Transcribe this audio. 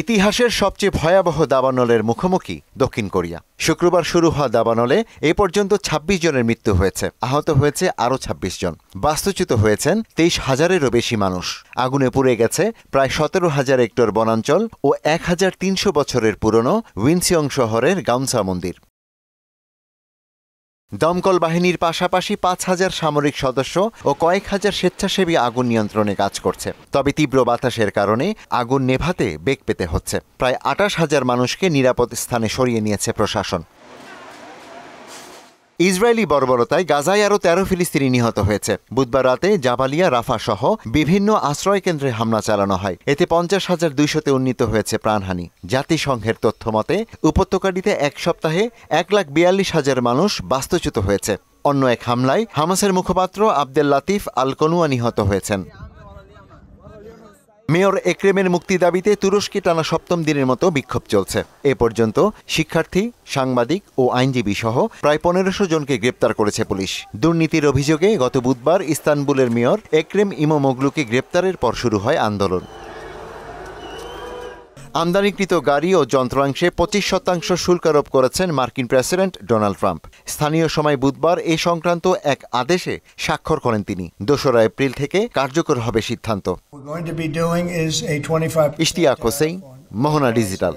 ইতিহাসের সবচেয়ে ভয়াবহ দাবানলের মুখোমুখি দক্ষিণ কোরিয়া। শুক্রবার শুরু হওয়া দাবানলে এ পর্যন্ত ২৬ জনের মৃত্যু হয়েছে, আহত হয়েছে আরও ২৬ জন। বাস্তুচ্যুত হয়েছেন ২৩,০০০-এরও বেশি মানুষ। আগুনে পুড়ে গেছে প্রায় ১৭,০০০ হেক্টর বনাঞ্চল ও ১,৩০০ বছরের পুরনো উইনসিয়ং শহরের গামসা মন্দির। দমকল বাহিনীর পাশাপাশি ৫,০০০ সামরিক সদস্য ও কয়েক হাজার স্বেচ্ছাসেবী আগুন নিয়ন্ত্রণে কাজ করছে। তবে তীব্র বাতাসের কারণে আগুন নেভাতে বেগ পেতে হচ্ছে। প্রায় ২৮,০০০ মানুষকে নিরাপদ স্থানে সরিয়ে নিয়েছে প্রশাসন। ইসরায়েলি বর্বরতায় গাজায় আরও ১৩ ফিলিস্তিনি নিহত হয়েছে। বুধবার রাতে জাবালিয়া, রাফা সহ বিভিন্ন আশ্রয়কেন্দ্রে হামলা চালানো হয়। এতে ৫০,২০০-তে উন্নীত হয়েছে প্রাণহানি। জাতিসংঘের তথ্য মতে উপত্যকাটিতে এক সপ্তাহে ১,৪২,০০০ মানুষ বাস্তুচ্যুত হয়েছে। অন্য এক হামলায় হামাসের মুখপাত্র আবদেল লাতিফ আল কনুয়া নিহত হয়েছেন। মেয়র একরেমের মুক্তি দাবিতে তুরস্কে টানা ৭ম দিনের মতো বিক্ষোভ চলছে। এ পর্যন্ত শিক্ষার্থী, সাংবাদিক ও আইনজীবী সহ প্রায় ১৫০০ জনকে গ্রেপ্তার করেছে পুলিশ। দুর্নীতির অভিযোগে গত বুধবার ইস্তানবুলের মেয়র একরেম ইমোমোগলুকে গ্রেপ্তারের পর শুরু হয় আন্দোলন। আমদানিকৃত গাড়ি ও যন্ত্রাংশে ২৫% শুল্ক আরোপ করেছেন মার্কিন প্রেসিডেন্ট ডোনাল্ড ট্রাম্প। স্থানীয় সময় বুধবার এ সংক্রান্ত এক আদেশে স্বাক্ষর করেন তিনি। ২রা এপ্রিল থেকে কার্যকর হবে সিদ্ধান্ত। ইশতিয়াক হোসেন, মোহনা ডিজিটাল।